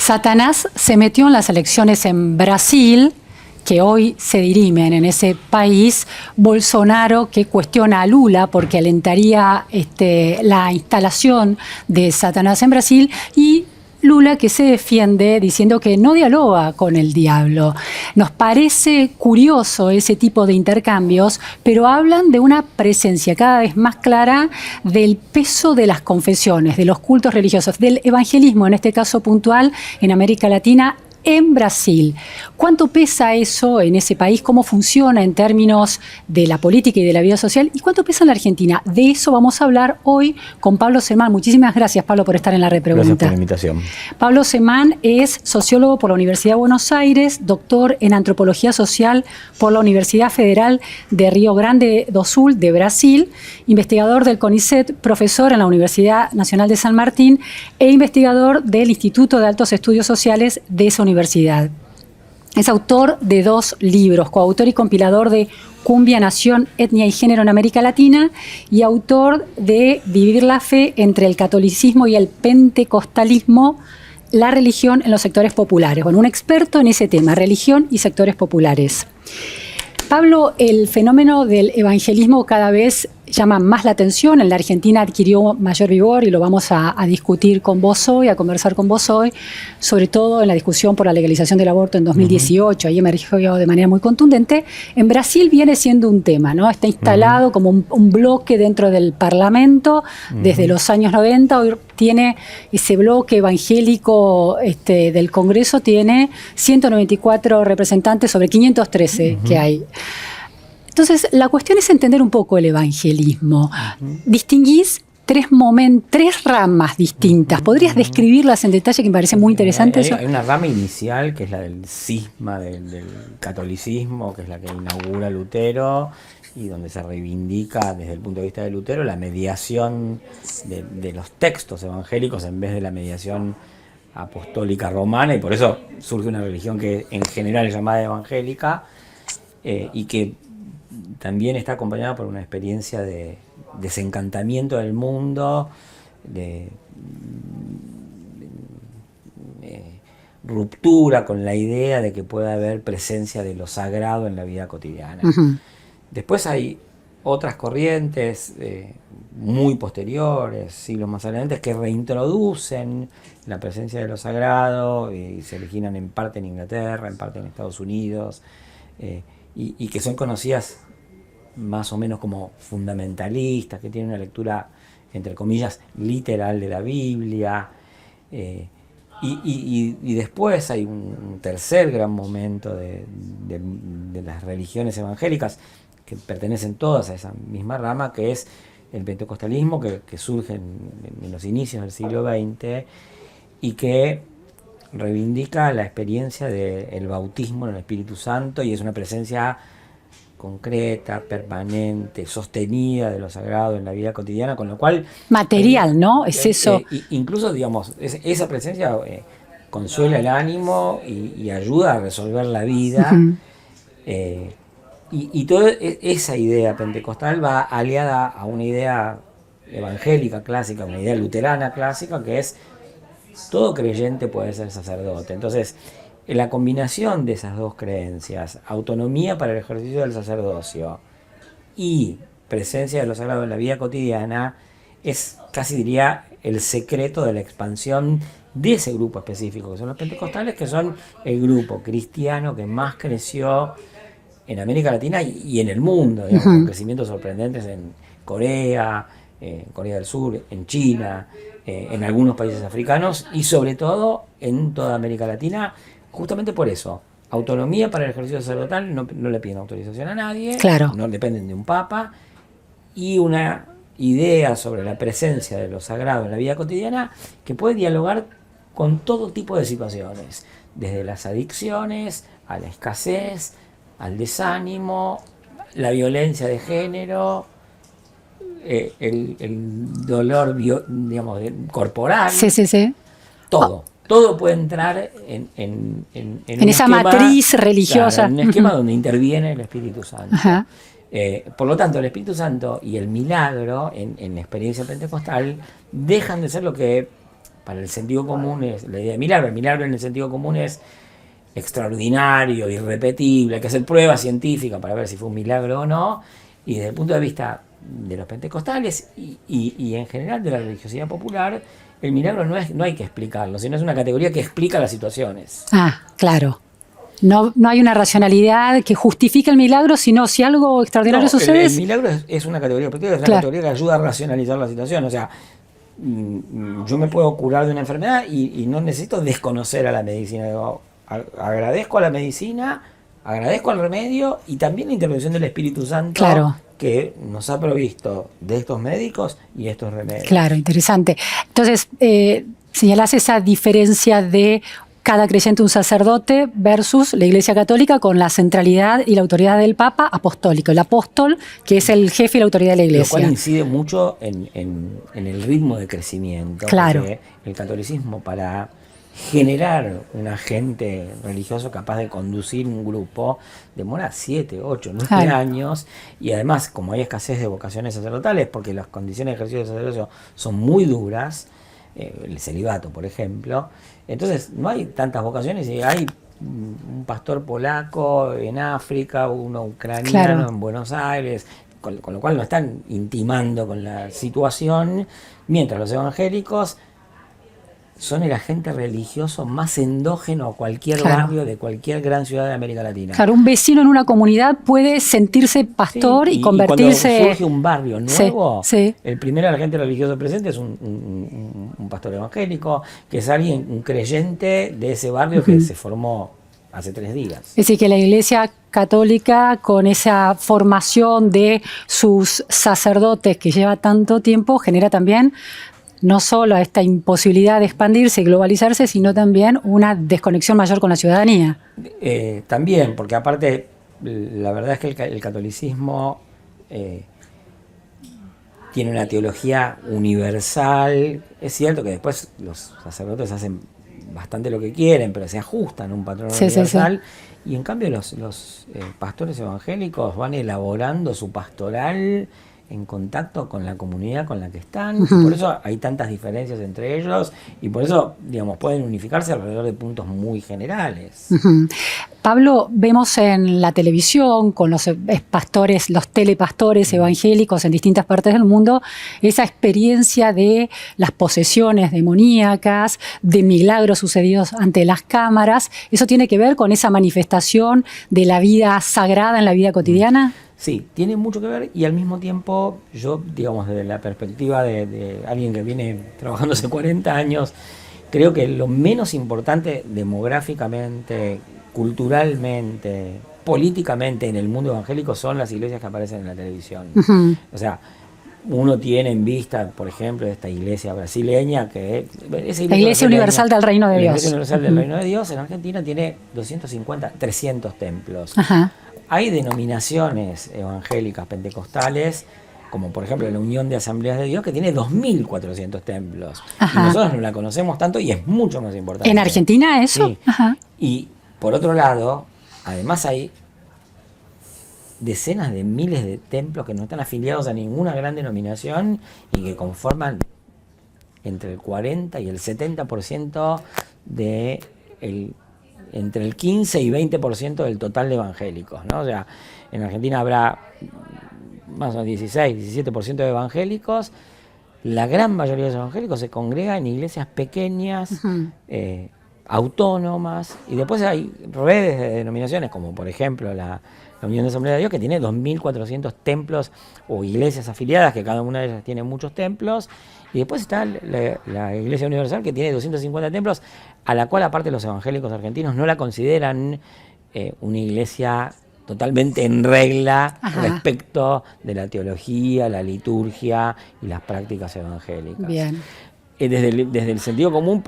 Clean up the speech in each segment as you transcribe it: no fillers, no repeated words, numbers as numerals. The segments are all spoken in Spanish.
Satanás se metió en las elecciones en Brasil, que hoy se dirimen en ese país. Bolsonaro, que cuestiona a Lula porque alentaría la instalación de Satanás en Brasil, y Lula, que se defiende diciendo que no dialoga con el diablo. Nos parece curioso ese tipo de intercambios, pero hablan de una presencia cada vez más clara del peso de las confesiones, de los cultos religiosos, del evangelismo, en este caso puntual, en América Latina, en Brasil. ¿Cuánto pesa eso en ese país? ¿Cómo funciona en términos de la política y de la vida social? ¿Y cuánto pesa en la Argentina? De eso vamos a hablar hoy con Pablo Semán. Muchísimas gracias, Pablo, por estar en la Repregunta. Gracias por la invitación. Pablo Semán es sociólogo por la Universidad de Buenos Aires, doctor en antropología social por la Universidad Federal de Río Grande do Sul de Brasil, investigador del CONICET, profesor en la Universidad Nacional de San Martín e investigador del Instituto de Altos Estudios Sociales de esa universidad. Es autor de 2 libros, coautor y compilador de Cumbia, Nación, Etnia y Género en América Latina, y autor de Vivir la Fe entre el catolicismo y el pentecostalismo, la religión en los sectores populares. Bueno, un experto en ese tema, religión y sectores populares. Pablo, el fenómeno del evangelismo cada vez llama más la atención. En la Argentina adquirió mayor vigor y lo vamos a discutir con vos hoy, a conversar con vos hoy, sobre todo en la discusión por la legalización del aborto en 2018. Ahí emergió de manera muy contundente. En Brasil viene siendo un tema, ¿no? Está instalado como un bloque dentro del Parlamento desde los años 90. Hoy tiene ese bloque evangélico del Congreso, tiene 194 representantes sobre 513 que hay. Entonces, la cuestión es entender un poco el evangelismo. Distinguís 3 ramas distintas. ¿Podrías describirlas en detalle, que me parece muy interesante eso? Hay una rama inicial, que es la del cisma del catolicismo, que es la que inaugura Lutero, y donde se reivindica desde el punto de vista de Lutero la mediación de los textos evangélicos en vez de la mediación apostólica romana, y por eso surge una religión que en general es llamada evangélica, y que también está acompañada por una experiencia de desencantamiento del mundo, de ruptura con la idea de que pueda haber presencia de lo sagrado en la vida cotidiana. Después hay otras corrientes muy posteriores, siglos más adelante, que reintroducen la presencia de lo sagrado y se originan en parte en Inglaterra, en parte en Estados Unidos, y que son conocidas más o menos como fundamentalistas, que tienen una lectura, entre comillas, literal de la Biblia. Y después hay un tercer gran momento de las religiones evangélicas, que pertenecen todas a esa misma rama, que es el pentecostalismo, que surge en los inicios del siglo XX y que reivindica la experiencia del bautismo en el Espíritu Santo, y es una presencia concreta, permanente, sostenida de lo sagrado en la vida cotidiana, con lo cual... Material, ¿no? Es eso. Incluso, digamos, esa presencia consuela el ánimo y ayuda a resolver la vida. Y toda esa idea pentecostal va aliada a una idea evangélica clásica, una idea luterana clásica, que es todo creyente puede ser sacerdote. Entonces, la combinación de esas dos creencias, autonomía para el ejercicio del sacerdocio y presencia de lo sagrado en la vida cotidiana, es casi diría el secreto de la expansión de ese grupo específico, que son los pentecostales, que son el grupo cristiano que más creció en América Latina y en el mundo, digamos, con crecimientos sorprendentes en Corea, Corea del Sur, en China, en algunos países africanos y sobre todo en toda América Latina. Justamente por eso, autonomía para el ejercicio sacerdotal, no le piden autorización a nadie, claro, no dependen de un papa, y una idea sobre la presencia de lo sagrado en la vida cotidiana que puede dialogar con todo tipo de situaciones, desde las adicciones, a la escasez, al desánimo, la violencia de género, el dolor digamos, corporal, todo. Todo puede entrar en esa esquema, matriz religiosa. Claro, en un esquema donde interviene el Espíritu Santo. Por lo tanto, el Espíritu Santo y el milagro en la experiencia pentecostal dejan de ser lo que para el sentido común es la idea de milagro. El milagro en el sentido común es extraordinario, irrepetible, hay que hacer pruebas científicas para ver si fue un milagro o no, y desde el punto de vista de los pentecostales y en general de la religiosidad popular, el milagro no hay que explicarlo, sino es una categoría que explica las situaciones. Ah, claro. No hay una racionalidad que justifique el milagro, sino si algo extraordinario sucede. El milagro es una categoría, es una categoría que ayuda a racionalizar la situación. O sea, yo me puedo curar de una enfermedad y no necesito desconocer a la medicina. Digo, agradezco a la medicina, agradezco al remedio y también la intervención del Espíritu Santo, claro, que nos ha provisto de estos médicos y estos remedios. Claro, interesante. Entonces, señalás esa diferencia de cada creyente un sacerdote versus la Iglesia Católica con la centralidad y la autoridad del Papa apostólico. El apóstol, que es el jefe y la autoridad de la Iglesia. Lo cual incide mucho en el ritmo de crecimiento. Claro. Porque el catolicismo, para generar un agente religioso capaz de conducir un grupo, demora 7, 8, 9 años, y además, como hay escasez de vocaciones sacerdotales, porque las condiciones de ejercicio del sacerdocio son muy duras, el celibato, por ejemplo, entonces no hay tantas vocaciones y hay un pastor polaco en África, uno ucraniano en Buenos Aires, con lo cual no están intimando con la situación, mientras los evangélicos son el agente religioso más endógeno a cualquier barrio de cualquier gran ciudad de América Latina. Claro, un vecino en una comunidad puede sentirse pastor y convertirse... Y cuando surge un barrio nuevo, el primer agente religioso presente es un pastor evangélico, que es alguien, un creyente de ese barrio que se formó hace 3 días. Es decir, que la Iglesia Católica, con esa formación de sus sacerdotes que lleva tanto tiempo, genera también no solo esta imposibilidad de expandirse y globalizarse, sino también una desconexión mayor con la ciudadanía. También, porque aparte, la verdad es que el catolicismo tiene una teología universal. Es cierto que después los sacerdotes hacen bastante lo que quieren, pero se ajustan a un patrón universal. Y en cambio los pastores evangélicos van elaborando su pastoral en contacto con la comunidad con la que están, por eso hay tantas diferencias entre ellos y por eso, digamos, pueden unificarse alrededor de puntos muy generales. Pablo, vemos en la televisión con los pastores, los telepastores evangélicos en distintas partes del mundo, esa experiencia de las posesiones demoníacas, de milagros sucedidos ante las cámaras. ¿Eso tiene que ver con esa manifestación de la vida sagrada en la vida cotidiana? Sí, tiene mucho que ver y al mismo tiempo yo, digamos, desde la perspectiva de alguien que viene trabajando hace 40 años, creo que lo menos importante demográficamente, culturalmente, políticamente en el mundo evangélico son las iglesias que aparecen en la televisión. O sea, uno tiene en vista, por ejemplo, esta iglesia brasileña, que es la Iglesia Universal del Reino de Dios. La Iglesia Universal del Reino de Dios en Argentina tiene 250, 300 templos. Hay denominaciones evangélicas pentecostales, como por ejemplo la Unión de Asambleas de Dios, que tiene 2.400 templos. Y nosotros no la conocemos tanto y es mucho más importante. ¿En Argentina eso? Sí. Y por otro lado, además hay decenas de miles de templos que no están afiliados a ninguna gran denominación y que conforman entre el 40 y el 70% de entre el 15 y 20% del total de evangélicos, ¿no? O sea, en Argentina habrá más o menos 16, 17% de evangélicos. La gran mayoría de los evangélicos se congrega en iglesias pequeñas, autónomas, y después hay redes de denominaciones, como por ejemplo la Unión de Asambleas de Dios, que tiene 2.400 templos o iglesias afiliadas, que cada una de ellas tiene muchos templos, y después está la Iglesia Universal, que tiene 250 templos, a la cual aparte los evangélicos argentinos no la consideran una iglesia totalmente en regla respecto de la teología, la liturgia y las prácticas evangélicas. Bien. Desde el sentido común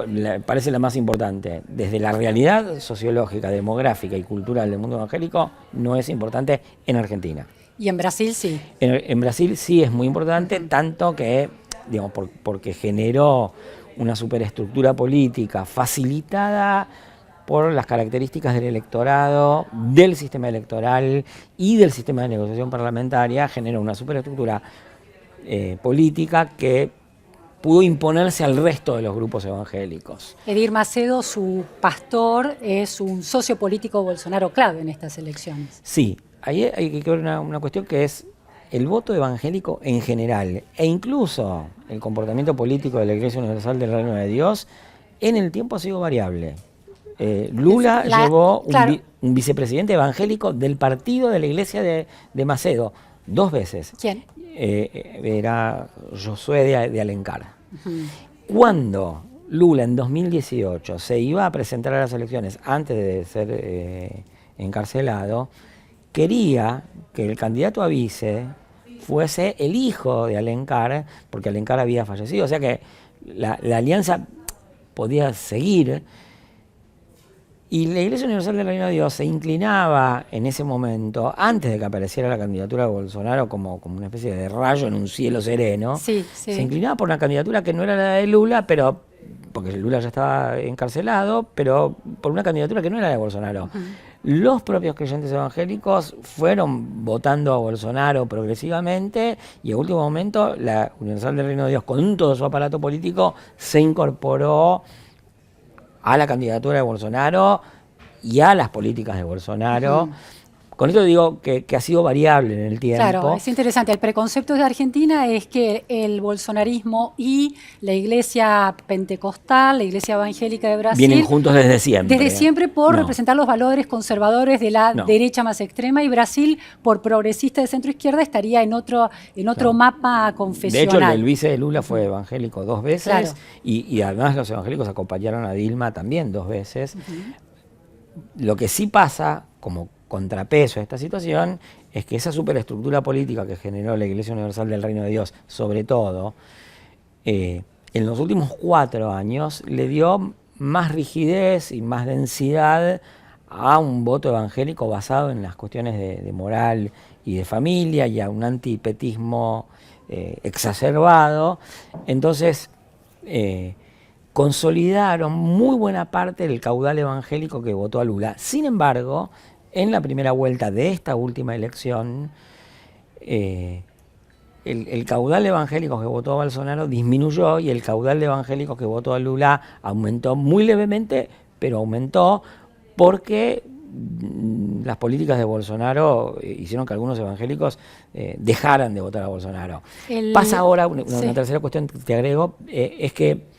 parece la más importante. Desde la realidad sociológica, demográfica y cultural del mundo evangélico no es importante en Argentina. ¿Y en Brasil sí? En Brasil sí es muy importante, tanto que, digamos, porque generó una superestructura política facilitada por las características del electorado, del sistema electoral y del sistema de negociación parlamentaria, generó una superestructura política que pudo imponerse al resto de los grupos evangélicos. Edir Macedo, su pastor, es un socio político Bolsonaro clave en estas elecciones. Sí, ahí hay que ver una cuestión que es el voto evangélico en general e incluso el comportamiento político de la Iglesia Universal del Reino de Dios en el tiempo ha sido variable. Lula llevó un vicepresidente evangélico del partido de la Iglesia de Macedo 2 veces. ¿Quién? Era Josué de Alencar. Cuando Lula en 2018 se iba a presentar a las elecciones antes de ser encarcelado, quería que el candidato a vice fuese el hijo de Alencar, porque Alencar había fallecido. O sea que la alianza podía seguir. Y la Iglesia Universal del Reino de Dios se inclinaba en ese momento, antes de que apareciera la candidatura de Bolsonaro como una especie de rayo en un cielo sereno, sí. Se inclinaba por una candidatura que no era la de Lula, pero porque Lula ya estaba encarcelado, pero por una candidatura que no era la de Bolsonaro. Los propios creyentes evangélicos fueron votando a Bolsonaro progresivamente y a último momento la Universal del Reino de Dios, con todo su aparato político, se incorporó a la candidatura de Bolsonaro y a las políticas de Bolsonaro. Con esto digo que ha sido variable en el tiempo. Claro, es interesante. El preconcepto de Argentina es que el bolsonarismo y la iglesia pentecostal, la iglesia evangélica de Brasil, vienen juntos desde siempre. Desde siempre por representar los valores conservadores de la derecha más extrema, y Brasil, por progresista de centro izquierda, estaría en otro mapa confesional. De hecho, el vice de Lula fue evangélico 2 veces, y además los evangélicos acompañaron a Dilma también 2 veces. Lo que sí pasa, como contrapeso a esta situación, es que esa superestructura política que generó la Iglesia Universal del Reino de Dios, sobre todo, en los últimos 4 años le dio más rigidez y más densidad a un voto evangélico basado en las cuestiones de moral y de familia, y a un antipetismo exacerbado. Entonces, consolidaron muy buena parte del caudal evangélico que votó a Lula. Sin embargo, en la primera vuelta de esta última elección, el caudal de evangélicos que votó a Bolsonaro disminuyó y el caudal de evangélicos que votó a Lula aumentó muy levemente, pero aumentó porque las políticas de Bolsonaro hicieron que algunos evangélicos dejaran de votar a Bolsonaro. Pasa ahora, una tercera cuestión que te agrego, es que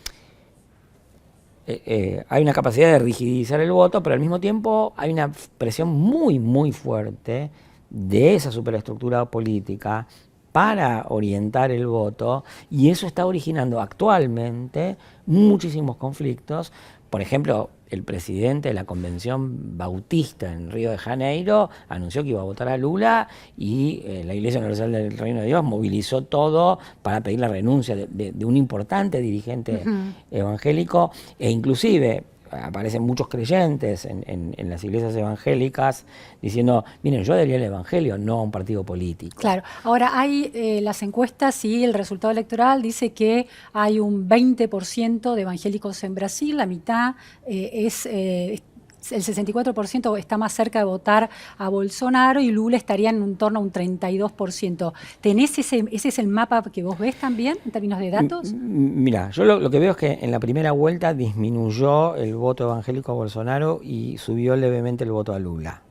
hay una capacidad de rigidizar el voto, pero al mismo tiempo hay una presión muy, muy fuerte de esa superestructura política para orientar el voto, y eso está originando actualmente muchísimos conflictos. Por ejemplo, el presidente de la Convención Bautista en Río de Janeiro anunció que iba a votar a Lula, y la Iglesia Universal del Reino de Dios movilizó todo para pedir la renuncia de un importante dirigente evangélico, e inclusive aparecen muchos creyentes en las iglesias evangélicas diciendo, miren, yo adhería al evangelio, no a un partido político. Claro. Ahora, hay las encuestas y el resultado electoral dice que hay un 20% de evangélicos en Brasil, la mitad el 64% está más cerca de votar a Bolsonaro, y Lula estaría en torno a un 32%. ¿Ese es el mapa que vos ves también en términos de datos? Mira, yo lo que veo es que en la primera vuelta disminuyó el voto evangélico a Bolsonaro y subió levemente el voto a Lula.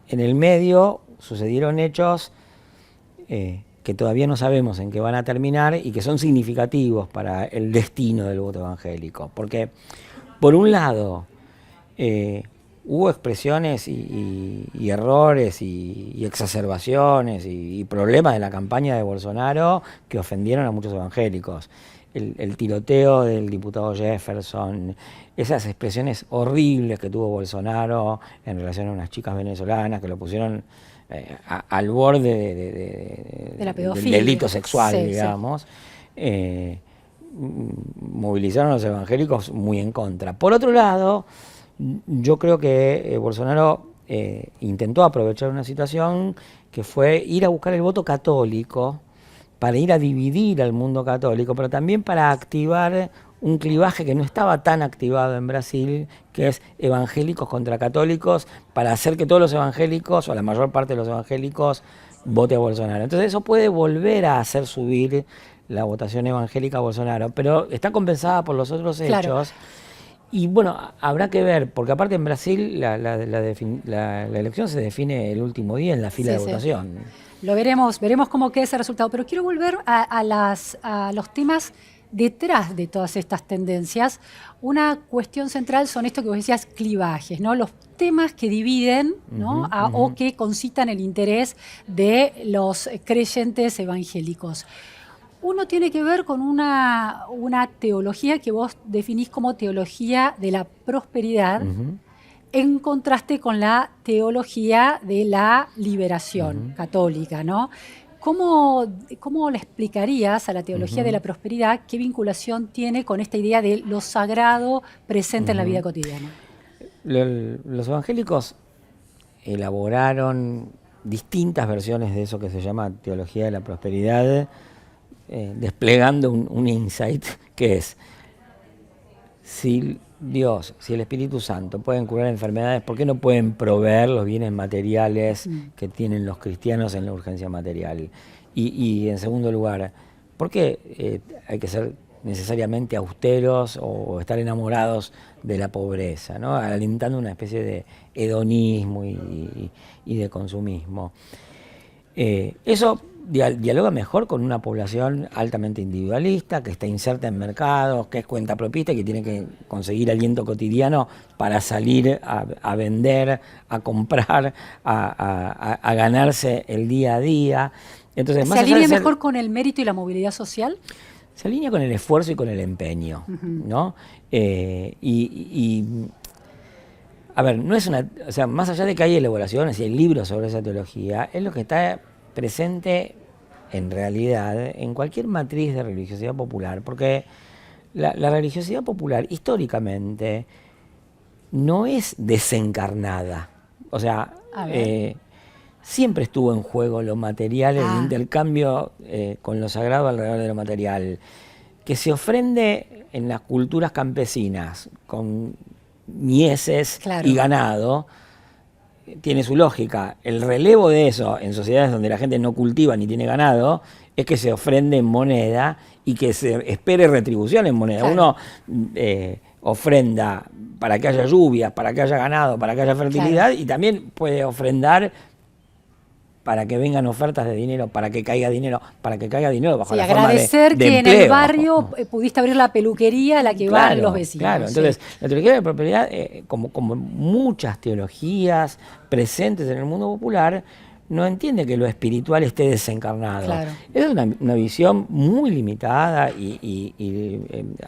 En el medio sucedieron hechos que todavía no sabemos en qué van a terminar y que son significativos para el destino del voto evangélico. Porque, por un lado, hubo expresiones y errores y exacerbaciones y problemas de la campaña de Bolsonaro que ofendieron a muchos evangélicos. El tiroteo del diputado Jefferson, esas expresiones horribles que tuvo Bolsonaro en relación a unas chicas venezolanas que lo pusieron al borde de la pedofilia, del delito sexual, digamos. Movilizaron a los evangélicos muy en contra. Por otro lado, yo creo que Bolsonaro intentó aprovechar una situación que fue ir a buscar el voto católico para ir a dividir al mundo católico, pero también para activar un clivaje que no estaba tan activado en Brasil, que es evangélicos contra católicos, para hacer que todos los evangélicos, o la mayor parte de los evangélicos, vote a Bolsonaro. Entonces eso puede volver a hacer subir la votación evangélica a Bolsonaro, pero está compensada por los otros Claro. hechos. Y bueno, habrá que ver, porque aparte en Brasil la elección se define el último día en la fila de votación. Lo veremos cómo queda ese resultado. Pero quiero volver a los temas detrás de todas estas tendencias. Una cuestión central son esto que vos decías, clivajes, ¿no? Los temas que dividen, ¿no? O que concitan el interés de los creyentes evangélicos. Uno tiene que ver con una teología que vos definís como teología de la prosperidad, en contraste con la teología de la liberación católica, ¿no? ¿Cómo le explicarías a la teología de la prosperidad qué vinculación tiene con esta idea de lo sagrado presente en la vida cotidiana? Los evangélicos elaboraron distintas versiones de eso que se llama teología de la prosperidad, desplegando un insight que es: si Dios, si el Espíritu Santo pueden curar enfermedades, ¿por qué no pueden proveer los bienes materiales que tienen los cristianos en la urgencia material? Y en segundo lugar, ¿por qué hay que ser necesariamente austeros o estar enamorados de la pobreza, ¿no? Alentando una especie de hedonismo y de consumismo? Eso dialoga mejor con una población altamente individualista, que está inserta en mercados, que es cuentapropista, que tiene que conseguir aliento cotidiano para salir a vender, a comprar, a ganarse el día a día. Entonces, ¿Se alinea mejor con el mérito y la movilidad social? Se alinea con el esfuerzo y con el empeño, ¿no? A ver, no es o sea, más allá de que hay elaboraciones y hay libros sobre esa teología, es lo que está presente en realidad en cualquier matriz de religiosidad popular, porque la religiosidad popular históricamente no es desencarnada, o sea, siempre estuvo en juego lo material, el intercambio con lo sagrado alrededor de lo material, que se ofrende en las culturas campesinas con mieses y ganado. Tiene su lógica. El relevo de eso en sociedades donde la gente no cultiva ni tiene ganado es que se ofrende en moneda y que se espere retribución en moneda. Uno ofrenda para que haya lluvia, para que haya ganado, para que haya fertilidad, y también puede ofrendar para que vengan ofertas de dinero, para que caiga dinero bajo la forma de agradecer que empleo. En el barrio pudiste abrir la peluquería a la que van los vecinos. Claro, entonces la teología de la prosperidad, como muchas teologías presentes en el mundo popular, no entiende que lo espiritual esté desencarnado. Es una visión muy limitada y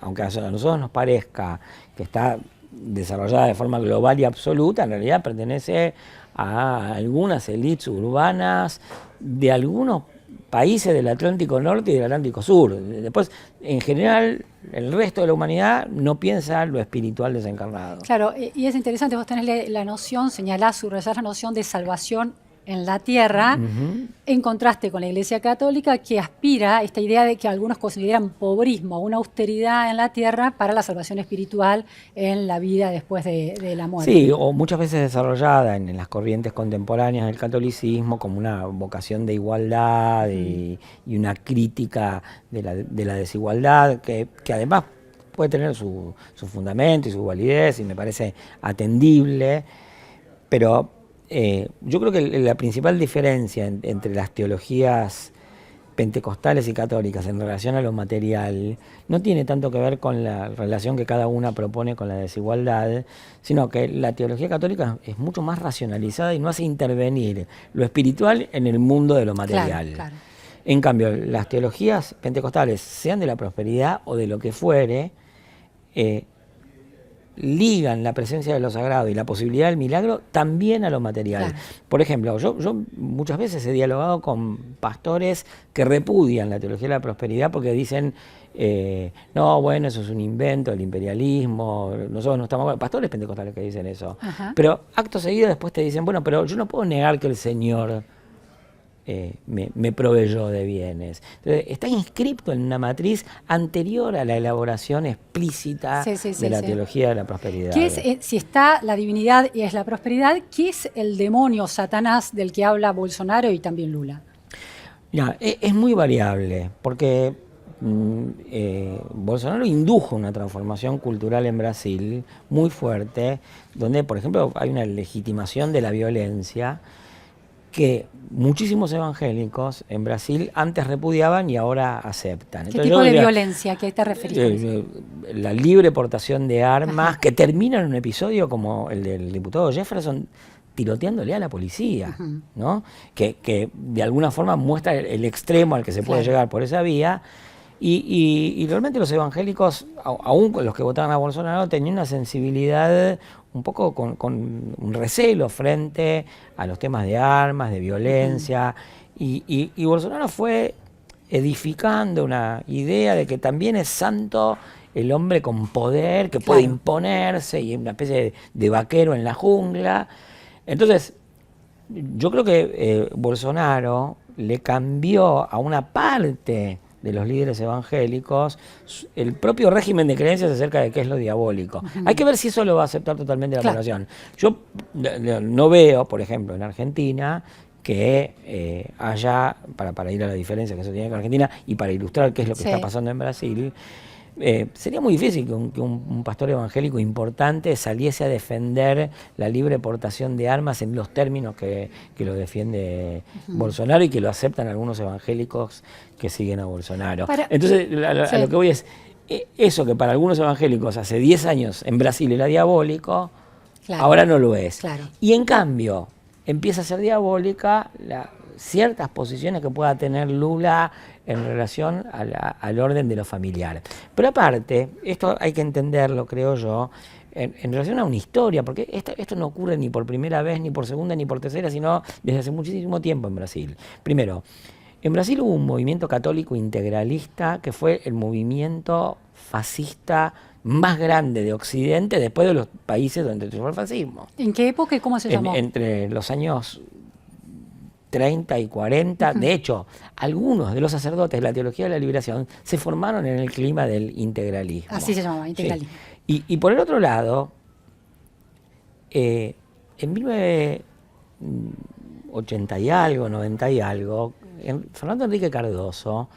aunque a nosotros nos parezca que está desarrollada de forma global y absoluta, en realidad pertenece a algunas élites urbanas de algunos países del Atlántico Norte y del Atlántico Sur. Después, en general, el resto de la humanidad no piensa lo espiritual desencarnado. Claro, y es interesante, vos tenés la noción, señalás, subrayás la noción de salvación en la tierra, en contraste con la Iglesia Católica, que aspira a esta idea de que algunos consideran pobrismo, una austeridad en la tierra para la salvación espiritual en la vida después de la muerte. Sí, o muchas veces desarrollada en las corrientes contemporáneas del catolicismo como una vocación de igualdad y una crítica de la desigualdad, que además puede tener su fundamento y su validez, y me parece atendible, pero yo creo que la principal diferencia entre las teologías pentecostales y católicas en relación a lo material no tiene tanto que ver con la relación que cada una propone con la desigualdad, sino que la teología católica es mucho más racionalizada y no hace intervenir lo espiritual en el mundo de lo material. Claro. En cambio, las teologías pentecostales, sean de la prosperidad o de lo que fuere, ligan la presencia de lo sagrado y la posibilidad del milagro también a lo material. Por ejemplo, yo muchas veces he dialogado con pastores que repudian la teología de la prosperidad porque dicen, no, bueno, eso es un invento del imperialismo, nosotros no estamos... Pastores pentecostales que dicen eso. Pero acto seguido después te dicen, bueno, pero yo no puedo negar que el Señor me proveyó de bienes. Entonces, está inscripto en una matriz anterior a la elaboración explícita de la teología de la prosperidad. ¿Qué es, si está la divinidad y es la prosperidad, qué es el demonio Satanás del que habla Bolsonaro y también Lula? Ya, es muy variable, porque Bolsonaro indujo una transformación cultural en Brasil muy fuerte, donde, por ejemplo, hay una legitimación de la violencia que muchísimos evangélicos en Brasil antes repudiaban y ahora aceptan. ¿Qué Entonces, tipo yo de diría, violencia? ¿A qué te referís con eso? la libre portación de armas, Ajá. que termina en un episodio como el del diputado Jefferson tiroteándole a la policía, Ujú. ¿no? Que de alguna forma muestra el extremo al que se puede Claro. llegar por esa vía. Y realmente los evangélicos, aún los que votaban a Bolsonaro, tenían una sensibilidad un poco con un recelo frente a los temas de armas, de Ujú. violencia. Y Bolsonaro fue edificando una idea de que también es santo el hombre con poder, que puede Claro. imponerse y una especie de vaquero en la jungla. Entonces, yo creo que Bolsonaro le cambió a una parte de los líderes evangélicos el propio régimen de creencias acerca de qué es lo diabólico. Hay que ver si eso lo va a aceptar totalmente la Claro. población. Yo no veo, por ejemplo, en Argentina que haya, para ir a la diferencia que eso tiene con Argentina y para ilustrar qué es lo que Sí. está pasando en Brasil, sería muy difícil que un pastor evangélico importante saliese a defender la libre portación de armas en los términos que lo defiende Bolsonaro y que lo aceptan algunos evangélicos que siguen a Bolsonaro. Entonces, a lo que voy es, eso que para algunos evangélicos hace 10 años en Brasil era diabólico, Claro. ahora no lo es. Claro. Y en cambio, empieza a ser diabólica ciertas posiciones que pueda tener Lula en relación al orden de lo familiar. Pero aparte, esto hay que entenderlo, creo yo, en relación a una historia, porque esto no ocurre ni por primera vez, ni por segunda, ni por tercera, sino desde hace muchísimo tiempo en Brasil. Primero, en Brasil hubo un movimiento católico integralista que fue el movimiento fascista más grande de Occidente después de los países donde triunfó el fascismo. ¿En qué época y cómo se llamó? Entre los años 30 y 40. De hecho, algunos de los sacerdotes de la teología de la liberación se formaron en el clima del integralismo. Así se llamaba, integralismo. Sí. Y por el otro lado, en 1980 y algo, 90 y algo, Fernando Enrique Cardoso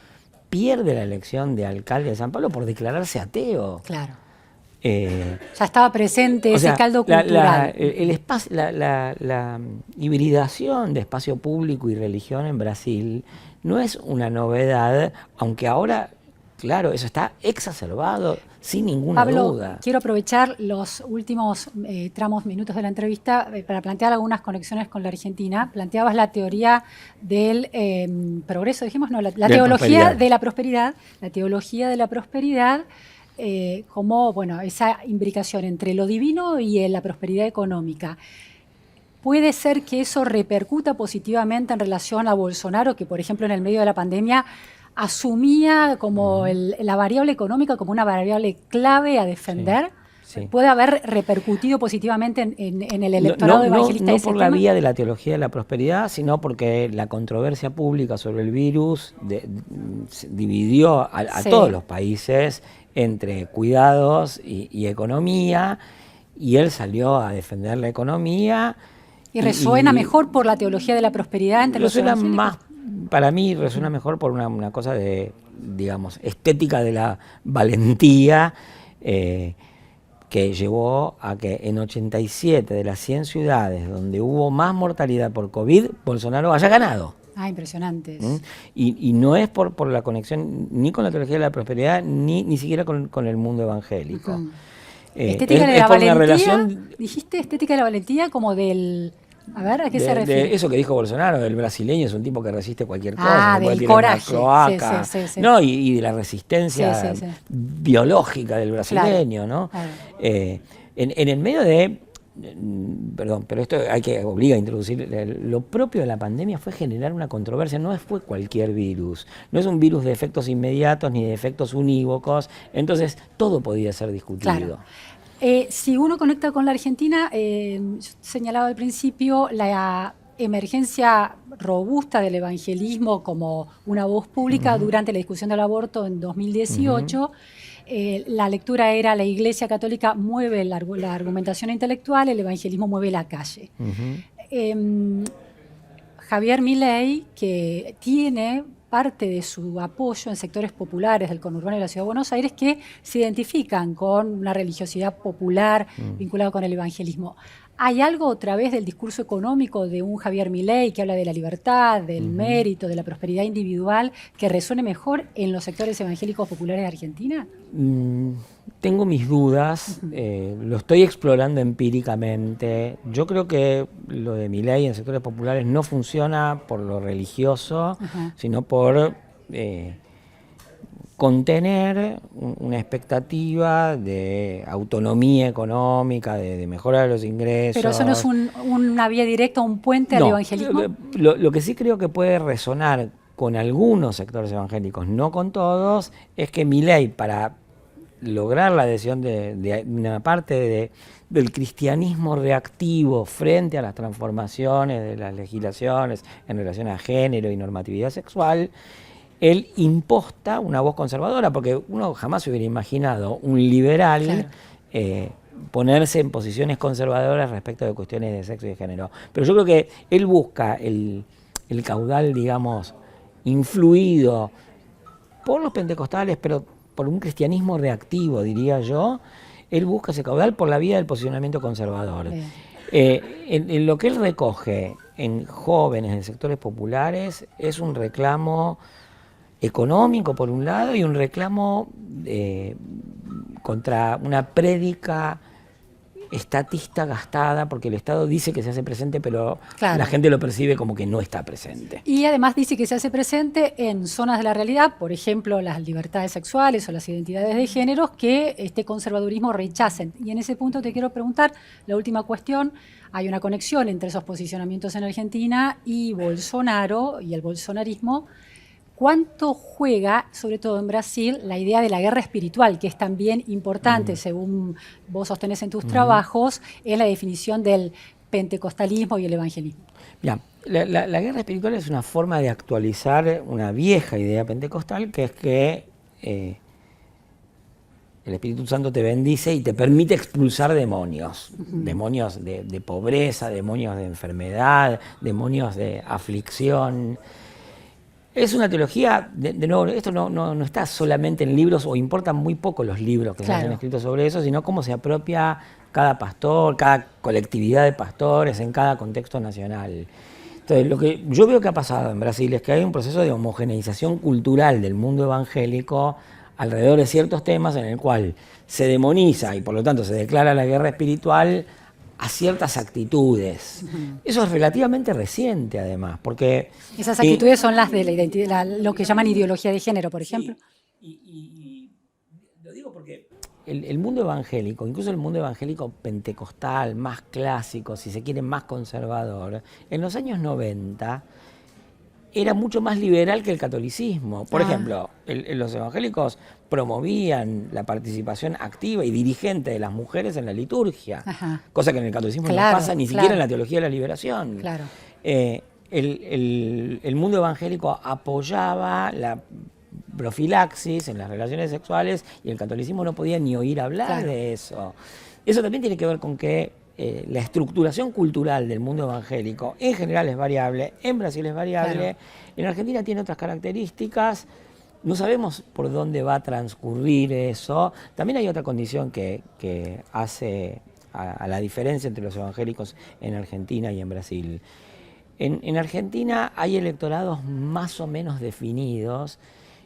pierde la elección de alcalde de San Pablo por declararse ateo. Claro. Ya estaba presente ese caldo cultural. La hibridación de espacio público y religión en Brasil no es una novedad, aunque ahora, claro, eso está exacerbado sin ninguna duda. Pablo, quiero aprovechar los últimos minutos de la entrevista para plantear algunas conexiones con la Argentina. Planteabas la teoría del progreso, dijimos, no, la teología de la prosperidad. La teología de la prosperidad como, bueno, esa imbricación entre lo divino y la prosperidad económica. ¿Puede ser que eso repercuta positivamente en relación a Bolsonaro, que por ejemplo en el medio de la pandemia asumía como la variable económica como una variable clave a defender? Sí. ¿Puede haber repercutido positivamente en el electorado evangelista? No por la vía de la teología de la prosperidad, sino porque la controversia pública sobre el virus dividió a todos los países entre cuidados y economía, y él salió a defender la economía. ¿Y resuena mejor por la teología de la prosperidad entre los evangélicos? Más, para mí resuena mejor por una cosa de, digamos, estética de la valentía, que llevó a que en 87 de las 100 ciudades donde hubo más mortalidad por COVID, Bolsonaro haya ganado. Ah, impresionante. Y no es por la conexión ni con la teología de la prosperidad, ni siquiera con el mundo evangélico. Estética de la valentía, dijiste estética de la valentía como del... A ver, ¿a qué se refiere? De eso que dijo Bolsonaro, el brasileño es un tipo que resiste cualquier cosa. Del coraje. Cloaca, sí. No, y de la resistencia biológica del brasileño, claro, ¿no? Claro. En el medio de... Perdón, pero esto obliga a introducir. Lo propio de la pandemia fue generar una controversia, no fue cualquier virus. No es un virus de efectos inmediatos ni de efectos unívocos, entonces todo podía ser discutido. Claro. Si uno conecta con la Argentina, yo señalaba al principio la emergencia robusta del evangelismo como una voz pública durante la discusión del aborto en 2018. La lectura era: la Iglesia Católica mueve la argumentación intelectual, el evangelismo mueve la calle. Javier Milei, que tiene parte de su apoyo en sectores populares del conurbano de la Ciudad de Buenos Aires que se identifican con una religiosidad popular vinculada con el evangelismo. ¿Hay algo a través del discurso económico de un Javier Milei que habla de la libertad, del mérito, de la prosperidad individual, que resuene mejor en los sectores evangélicos populares de Argentina? Tengo mis dudas, lo estoy explorando empíricamente. Yo creo que lo de Milei en sectores populares no funciona por lo religioso, sino por contener una expectativa de autonomía económica, de mejora de los ingresos. Pero eso no es una vía directa, un puente al evangelismo. Lo que sí creo que puede resonar con algunos sectores evangélicos, no con todos, es que Milei, para lograr la adhesión de una parte del cristianismo reactivo frente a las transformaciones de las legislaciones en relación a género y normatividad sexual, él imposta una voz conservadora, porque uno jamás se hubiera imaginado un liberal ponerse en posiciones conservadoras respecto de cuestiones de sexo y de género. Pero yo creo que él busca el caudal, digamos, influido por los pentecostales, pero por un cristianismo reactivo, diría yo. Él busca ese caudal por la vía del posicionamiento conservador. En lo que él recoge en jóvenes, en sectores populares, es un reclamo económico por un lado y un reclamo contra una prédica estatista gastada, porque el Estado dice que se hace presente, pero la gente lo percibe como que no está presente. Y además dice que se hace presente en zonas de la realidad, por ejemplo, las libertades sexuales o las identidades de géneros, que este conservadurismo rechacen. Y en ese punto te quiero preguntar, la última cuestión, hay una conexión entre esos posicionamientos en Argentina y Bolsonaro y el bolsonarismo. ¿Cuánto juega, sobre todo en Brasil, la idea de la guerra espiritual, que es también importante, según vos sostenés en tus trabajos, en la definición del pentecostalismo y el evangelismo? Bien, la guerra espiritual es una forma de actualizar una vieja idea pentecostal, que es que el Espíritu Santo te bendice y te permite expulsar demonios, demonios de pobreza, demonios de enfermedad, demonios de aflicción. Es una teología, de nuevo, esto no está solamente en libros, o importan muy poco los libros que se han escrito sobre eso, sino cómo se apropia cada pastor, cada colectividad de pastores en cada contexto nacional. Entonces, lo que yo veo que ha pasado en Brasil es que hay un proceso de homogeneización cultural del mundo evangélico alrededor de ciertos temas en el cual se demoniza y por lo tanto se declara la guerra espiritual a ciertas actitudes. Eso es relativamente reciente, además, porque... Esas actitudes son las de la identidad, lo que llaman ideología de género, por ejemplo. Y lo digo porque el mundo evangélico, incluso el mundo evangélico pentecostal, más clásico, si se quiere, más conservador, en los años 90 era mucho más liberal que el catolicismo. Por ejemplo, los evangélicos promovían la participación activa y dirigente de las mujeres en la liturgia, cosa que en el catolicismo no pasa ni siquiera en la teología de la liberación. El mundo evangélico apoyaba la profilaxis en las relaciones sexuales y el catolicismo no podía ni oír hablar de eso. Eso también tiene que ver con que la estructuración cultural del mundo evangélico en general es variable, en Brasil es variable, en Argentina tiene otras características, no sabemos por dónde va a transcurrir eso. También hay otra condición que hace a la diferencia entre los evangélicos en Argentina y en Brasil. En Argentina hay electorados más o menos definidos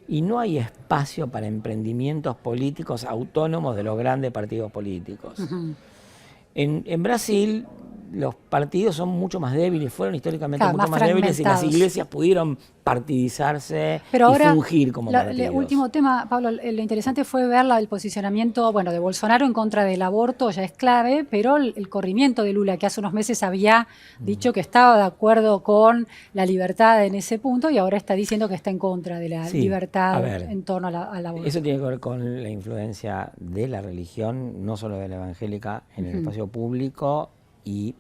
y no hay espacio para emprendimientos políticos autónomos de los grandes partidos políticos. En Brasil los partidos son mucho más débiles, fueron históricamente mucho más débiles y las iglesias pudieron partidizarse y fungir como partidos. El último tema, Pablo, lo interesante fue ver el posicionamiento de Bolsonaro en contra del aborto, ya es clave, pero el corrimiento de Lula, que hace unos meses había dicho que estaba de acuerdo con la libertad en ese punto y ahora está diciendo que está en contra de la libertad en torno al aborto. Eso tiene que ver con la influencia de la religión, no solo de la evangélica, en el espacio público. Y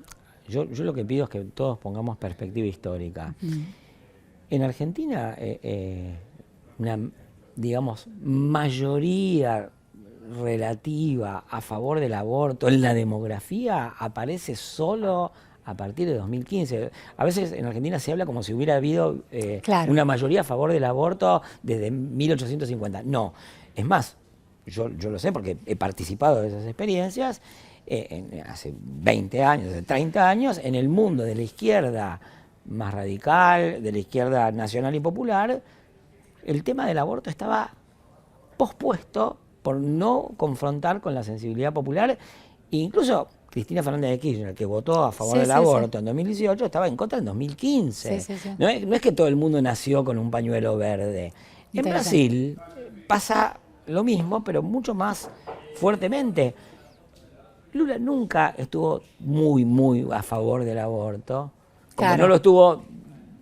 yo lo que pido es que todos pongamos perspectiva histórica. En Argentina, una, digamos, mayoría relativa a favor del aborto en la demografía aparece solo a partir de 2015. A veces en Argentina se habla como si hubiera habido Claro. una mayoría a favor del aborto desde 1850. No, es más, yo lo sé porque he participado de esas experiencias hace 20 años, hace 30 años, en el mundo de la izquierda más radical, de la izquierda nacional y popular, el tema del aborto estaba pospuesto por no confrontar con la sensibilidad popular. E incluso Cristina Fernández de Kirchner, que votó a favor del aborto en 2018, estaba en contra en 2015. No es que todo el mundo nació con un pañuelo verde. En Brasil pasa lo mismo, pero mucho más fuertemente. Lula nunca estuvo muy a favor del aborto, como no lo estuvo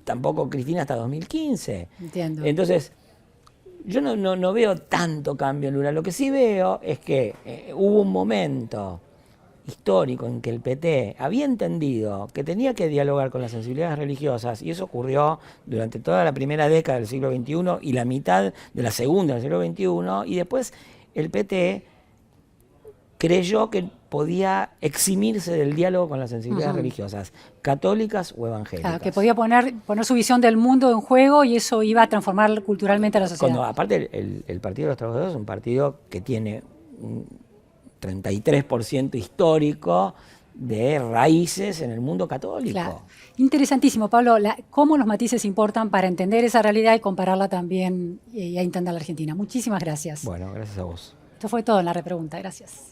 tampoco Cristina hasta 2015. Entiendo. Entonces, yo no veo tanto cambio en Lula. Lo que sí veo es que hubo un momento histórico en que el PT había entendido que tenía que dialogar con las sensibilidades religiosas, y eso ocurrió durante toda la primera década del siglo XXI y la mitad de la segunda del siglo XXI, y después el PT creyó que podía eximirse del diálogo con las sensibilidades religiosas, católicas o evangélicas. Claro, que podía poner su visión del mundo en juego y eso iba a transformar culturalmente a la sociedad. Aparte, el Partido de los Trabajadores es un partido que tiene un 33% histórico de raíces en el mundo católico. Claro. Interesantísimo, Pablo, cómo los matices importan para entender esa realidad y compararla también y a entender la Argentina. Muchísimas gracias. Bueno, gracias a vos. Esto fue todo en la repregunta. Gracias.